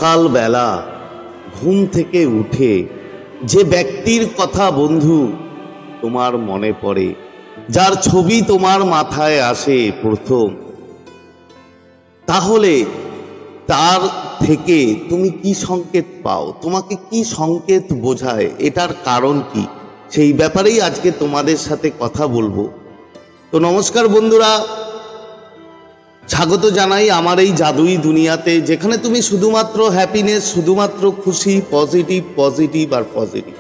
সকালবেলা ঘুম থেকে উঠে যে ব্যক্তির কথা বন্ধু তোমার মনে পড়ে, যার ছবি তোমার মাথায় আসে প্রথম, তাহলে তার থেকে তুমি কি সংকেত পাও, তোমাকে কি সংকেত বোঝায়, এটার কারণ কি, সেই ব্যাপারেই আজকে তোমাদের সাথে কথা বলবো। তো নমস্কার বন্ধুরা, স্বাগত জানাই আমার এই জাদুই দুনিয়াতে, যেখানে তুমি শুধুমাত্র হ্যাপিনেস, শুধুমাত্র খুশি, পজিটিভ পজিটিভ আর পজিটিভ।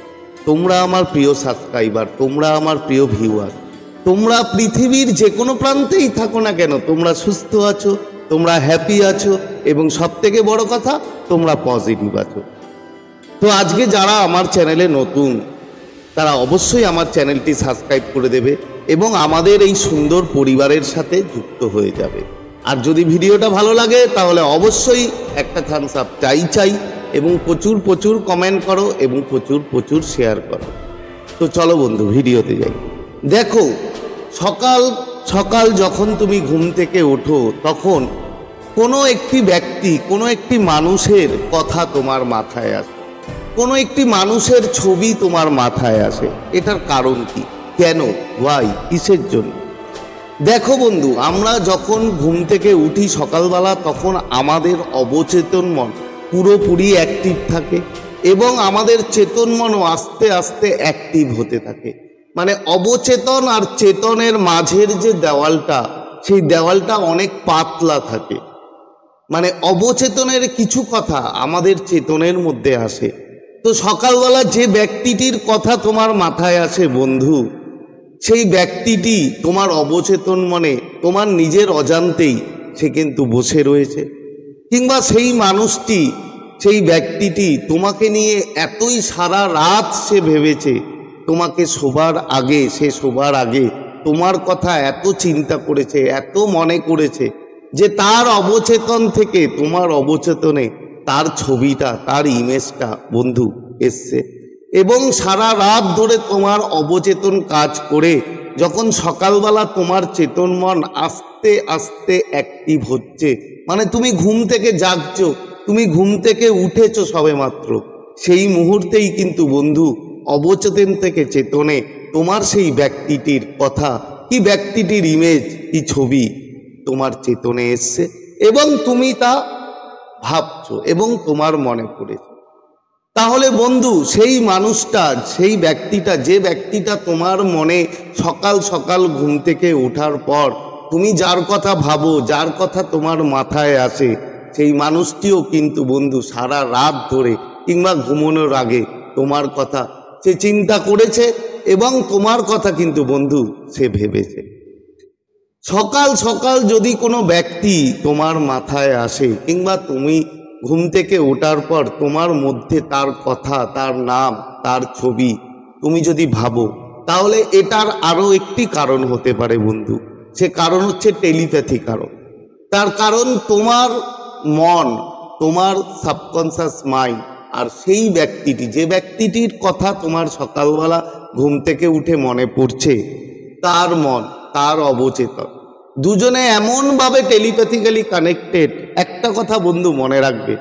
তোমরা আমার প্রিয় সাবস্ক্রাইবার, তোমরা আমার প্রিয় ভিউয়ার, তোমরা পৃথিবীর যে কোনো প্রান্তেই থাকো না কেন, তোমরা সুস্থ আছো, তোমরা হ্যাপি আছো এবং সবথেকে বড় কথা তোমরা পজিটিভ আছো। তো আজকে যারা আমার চ্যানেলে নতুন তারা অবশ্যই আমার চ্যানেলটি সাবস্ক্রাইব করে দেবে এবং আমাদের এই সুন্দর পরিবারের সাথে যুক্ত হয়ে যাবে। আর যদি ভিডিওটা ভালো লাগে তাহলে অবশ্যই একটা থামস আপ চাই এবং প্রচুর প্রচুর কমেন্ট করো এবং প্রচুর প্রচুর শেয়ার করো। তো চলো বন্ধু ভিডিওতে যাই। দেখো, সকাল সকাল যখন তুমি ঘুম থেকে ওঠো তখন কোনো একটি ব্যক্তি, কোনো একটি মানুষের কথা তোমার মাথায় আসে, কোনো একটি মানুষের ছবি তোমার মাথায় আসে। এটার কারণ কি, কেন, ওয়াই, কিসের জন্য? দেখো বন্ধু, আমরা যখন ঘুম থেকে উঠি সকালবেলা তখন আমাদের অবচেতন মন পুরোপুরি অ্যাক্টিভ থাকে এবং আমাদের চেতন মনও আস্তে আস্তে অ্যাক্টিভ হতে থাকে। মানে অবচেতন আর চেতনের মাঝের যে দেওয়ালটা, সেই দেওয়ালটা অনেক পাতলা থাকে। মানে অবচেতনের কিছু কথা আমাদের চেতনের মধ্যে আসে। তো সকালবেলা যে ব্যক্তিটির কথা তোমার মাথায় আসে বন্ধু, সেই ব্যক্তিটি তোমার অবচেতন মনে তোমার নিজের অজান্তেই সে কিন্তু বসে রয়েছে, কিংবা সেই মানুষটি, সেই ব্যক্তিটি তোমাকে নিয়ে এতই সারা রাত সে ভেবেছে, তোমাকে শোবার আগে, সে শোবার আগে তোমার কথা এত চিন্তা করেছে, এত মনে করেছে যে তার অবচেতন থেকে তোমার অবচেতনে তার ছবিটা, তার ইমেজটা বন্ধু এসছে। এবং সারা রাত ধরে তোমার অবচেতন কাজ করে যখন সকালবেলা তোমার চেতন মন আস্তে আস্তে অ্যাক্টিভ হচ্ছে, মানে তুমি ঘুম থেকে জাগছো, তুমি ঘুম থেকে উঠেছো সবে মাত্র, সেই মুহূর্তেই কিন্তু বন্ধু অবচেতন থেকে চেতনে তোমার সেই ব্যক্তিটির কথা, কি ব্যক্তিটির ইমেজ, কি ছবি তোমার চেতনে এসছে এবং তুমি তা ভাবছো এবং তোমার মনে পড়েছে। তাহলে বন্ধু সেই মানুষটা, সেই ব্যক্তিটা, যে ব্যক্তিটা তোমার মনে সকাল সকাল ঘুম থেকে ওঠার পর তুমি যার কথা ভাবো, যার কথা তোমার মাথায় আসে, সেই মানুষটিও কিন্তু বন্ধু সারা রাত ধরে কিংবা ঘুমানোর আগে তোমার কথা সে চিন্তা করেছে এবং তোমার কথা কিন্তু বন্ধু সে ভেবেছে। সকাল সকাল যদি কোনো ব্যক্তি তোমার মাথায় আসে কিংবা তুমি ঘুম থেকে ওঠার পর তোমার মধ্যে তার কথা, তার নাম, তার ছবি তুমি যদি ভাবো, তাহলে এটার আরও একটি কারণ হতে পারে বন্ধু। সে কারণ হচ্ছে টেলিপ্যাথি কারণ। তার কারণ তোমার মন, তোমার সাবকনসিয়াস মাইন্ড আর সেই ব্যক্তিটি, যে ব্যক্তিটির কথা তোমার সকালবেলা ঘুম থেকে উঠে মনে পড়ছে, তার মন, তার অবচেতন দুজনে এমনভাবে টেলিপ্যাথিক্যালি কানেক্টেড। একটা কথা বন্ধু মনে রাখবে,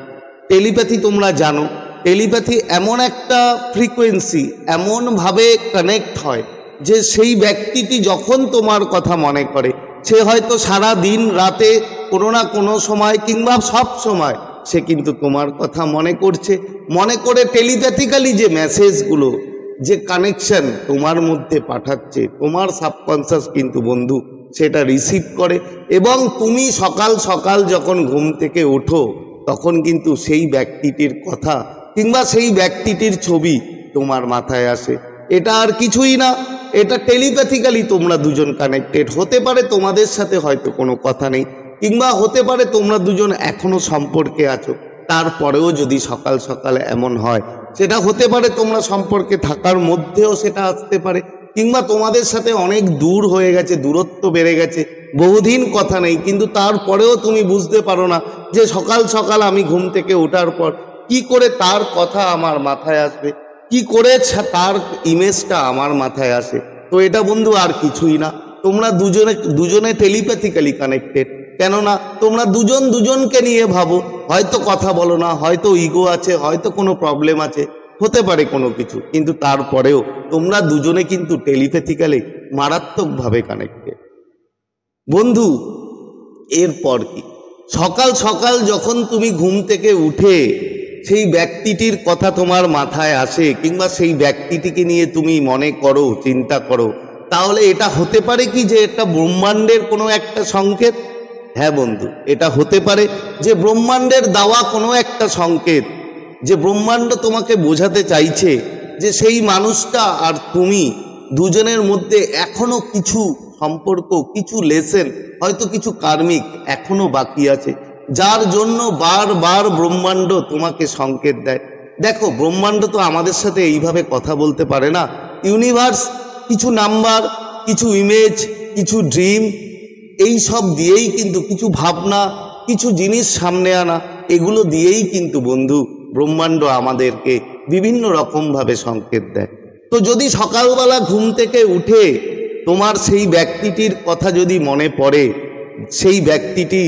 টেলিপ্যাথি তোমরা জানো, টেলিপ্যাথি এমন একটা ফ্রিকোয়েন্সি, এমনভাবে কানেক্ট হয় যে সেই ব্যক্তিটি যখন তোমার কথা মনে করে, সে হয়তো সারা দিন রাতে কোনো না কোনো সময় কিংবা সব সময় সে কিন্তু তোমার কথা মনে করছে, মনে করে টেলিপ্যাথিক্যালি যে মেসেজগুলো, যে কানেকশন তোমার মধ্যে পাঠাচ্ছে, তোমার সাবকনসিয়াস কিন্তু বন্ধু সেটা রিসিভ করে এবং তুমি সকাল সকাল যখন ঘুম থেকে ওঠো তখন কিন্তু সেই ব্যক্তিটির কথা কিংবা সেই ব্যক্তিটির ছবি তোমার মাথায় আসে। এটা আর কিছুই না, এটা টেলিপ্যাথিক্যালি তোমরা দুজন কানেক্টেড। হতে পারে তোমাদের সাথে হয়তো কোনো কথা নেই, কিংবা হতে পারে তোমরা দুজন এখনো সম্পর্কে আছো, তারপরেও যদি সকাল সকালে এমন হয়, সেটা হতে পারে তোমরা সম্পর্কে থাকার মধ্যেও সেটা আসতে পারে, কিংবা তোমাদের সাথে অনেক দূর হয়ে গেছে, দূরত্ব বেড়ে গেছে, বহুদিন কথা নেই, কিন্তু তারপরেও তুমি বুঝতে পারো না যে সকাল সকাল আমি ঘুম থেকে ওঠার পর কি করে তার কথা আমার মাথায় আসবে, কি করে তার ইমেজটা আমার মাথায় আসে। তো এটা বন্ধু আর কিছুই না, তোমরা দুজনে টেলিপ্যাথিক্যালি কানেক্টেড। কেননা তোমরা দুজন দুজনকে নিয়ে ভাবো, হয়তো কথা বলো না, হয়তো ইগো আছে, হয়তো কোনো প্রবলেম আছে, হতে পারে কোনো কিছু, কিন্তু তারপরেও তোমরা দুজনে কিন্তু টেলিপ্যাথিক্যালি মারাত্মকভাবে কানেক্টেড। বন্ধু, এরপর কি? সকাল সকাল যখন তুমি ঘুম থেকে উঠে সেই ব্যক্তিটির কথা তোমার মাথায় আসে, কিংবা সেই ব্যক্তিটিকে নিয়ে তুমি মনে করো, চিন্তা করো, তাহলে এটা হতে পারে কি যে এটা ব্রহ্মাণ্ডের কোনো একটা সংকেত? হ্যাঁ বন্ধু, এটা হতে পারে যে ব্রহ্মাণ্ডের দেওয়া কোনো একটা সংকেত, যে ব্রহ্মাণ্ড তোমাকে বোঝাতে চাইছে যে সেই মানুষটা আর তুমি দুজনের মধ্যে এখনো কিছু সম্পর্ক, কিছু লেসেন, হয়তো কিছু কার্মিক এখনো বাকি আছে, যার জন্য বারবার ব্রহ্মাণ্ড তোমাকে সংকেত দেয়। দেখো, ব্রহ্মাণ্ড তো আমাদের সাথে এইভাবে কথা বলতে পারে না। ইউনিভার্স কিছু নাম্বার, কিছু ইমেজ, কিছু ড্রিম, এই সব দিয়েই কিন্তু, কিছু ভাবনা, কিছু জিনিস সামনে আনা, এগুলো দিয়েই কিন্তু বন্ধু ব্রহ্মাণ্ড আমাদেরকে বিভিন্ন রকমভাবে সংকেত দেয়। তো যদি সকালবেলা ঘুম থেকে উঠে তোমার সেই ব্যক্তিটির কথা যদি মনে পড়ে, সেই ব্যক্তিটি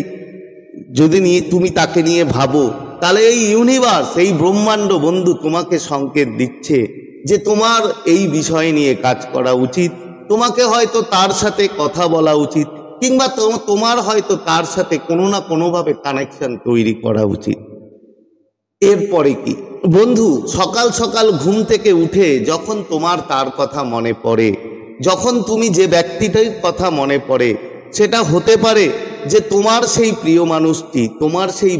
যদি তুমি তাকে নিয়ে ভাবো, তাহলে এই ইউনিভার্স, এই ব্রহ্মাণ্ড বন্ধু তোমাকে সংকেত দিচ্ছে যে তোমার এই বিষয় নিয়ে কাজ করা উচিত, তোমাকে হয়তো তার সাথে কথা বলা উচিত, কিংবা তোমার হয়তো তার সাথে কোনো না কোনোভাবে কানেকশন তৈরি করা উচিত। এরপরে কি বন্ধু? সকাল সকাল ঘুম থেকে উঠে যখন তোমার তার কথা মনে পড়ে, যখন তুমি যে ব্যক্তিটির কথা মনে পড়ে, সেটা হতে পারে যে তোমার সেই প্রিয় মানুষটি, তোমার সেই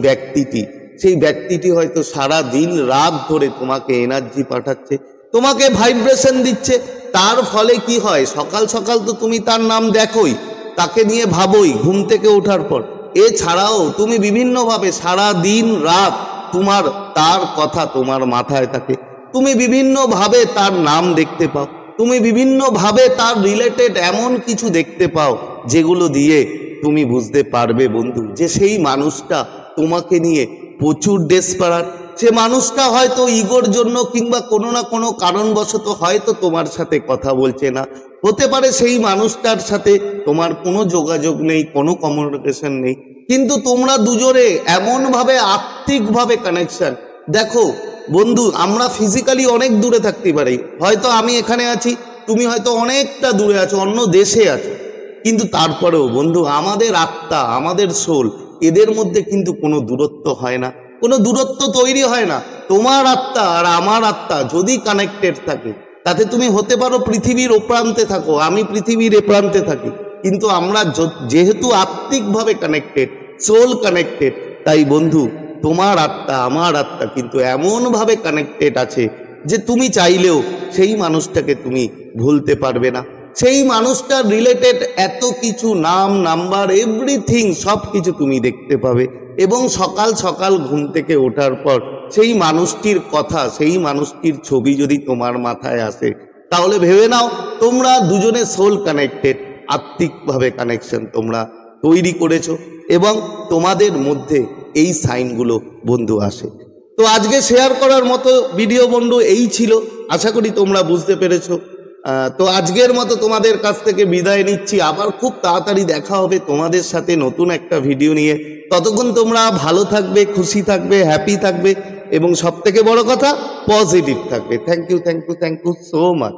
ব্যক্তিটি হয়তো সারা দিন রাত ধরে তোমাকে এনার্জি পাঠাচ্ছে, তোমাকে ভাইব্রেশন দিচ্ছে। তার ফলে কি হয়, সকাল সকাল তো তুমি তার নাম দেখোই, তাকে নিয়ে ভাবোই ঘুম থেকে ওঠার পর। এছাড়াও তুমি বিভিন্নভাবে সারা দিন রাত তার কথা তোমার মাথায় থাকে, তুমি বিভিন্নভাবে তার নাম দেখতে পাও, তুমি বিভিন্নভাবে তার রিলেটেড এমন কিছু দেখতে পাও, যেগুলো দিয়ে তুমি বুঝতে পারবে বন্ধু যে সেই মানুষটা তোমাকে নিয়ে প্রচুর ডেসপারেট। সে মানুষটা হয়তো ইগোর জন্য কিংবা কোনো না কোনো কারণবশত হয়তো তোমার সাথে কথা বলছে না। হতে পারে সেই মানুষটার সাথে তোমার কোনো যোগাযোগ নেই, কোনো কমিউনিকেশন নেই, কিন্তু তোমরা দুজনে এমনভাবে আত্মিকভাবে কানেকশন। দেখো বন্ধু, আমরা ফিজিক্যালি অনেক দূরে থাকতে পারি, হয়তো আমি এখানে আছি, তুমি হয়তো অনেকটা দূরে আছো, অন্য দেশে আছো, কিন্তু তারপরেও বন্ধু আমাদের আত্মা, আমাদের সোল, এদের মধ্যে কিন্তু কোনো দূরত্ব হয় না, কোনো দূরত্ব তৈরি হয় না। তোমার আত্মা আর আমার আত্মা যদি কানেক্টেড থাকে, তাতে তুমি হতে পারো পৃথিবীর ও প্রান্তে থাকো, আমি পৃথিবীর এ প্রান্তে থাকি, কিন্তু আমরা যেহেতু আত্মিকভাবে কানেক্টেড, সোল কানেক্টেড, তাই বন্ধু তোমার আত্মা আমার আত্মা কিন্তু এমনভাবে কানেক্টেড আছে যে তুমি চাইলেও সেই মানুষটাকে তুমি ভুলতে পারবে না। সেই মানুষটার রিলেটেড এত কিছু নাম, নাম্বার, এভরিথিং সব কিছু তুমি দেখতে পাবে। এবং সকাল সকাল ঘুম থেকে ওঠার পর সেই মানুষটির কথা, সেই মানুষটির ছবি যদি তোমার মাথায় আসে, তাহলে ভেবে নাও তোমরা দুজনে সোল কানেক্টেড, আত্মিকভাবে কানেকশন তোমরা তৈরি করেছো, এবং তোমাদের মধ্যে এই সাইনগুলো বন্ধু আসে। তো আজকে শেয়ার করার মতো ভিডিও বন্ধু এই ছিল, আশা করি তোমরা বুঝতে পেরেছো। তো আজকের মতো তোমাদের কাছ থেকে বিদায় নিচ্ছি, আবার খুব তাড়াতাড়ি দেখা হবে তোমাদের সাথে নতুন একটা ভিডিও নিয়ে। ততক্ষণ তোমরা ভালো থাকবে, খুশি থাকবে, হ্যাপি থাকবে, এবং সব থেকে বড় কথা পজিটিভ থাকবে। Thank you so much.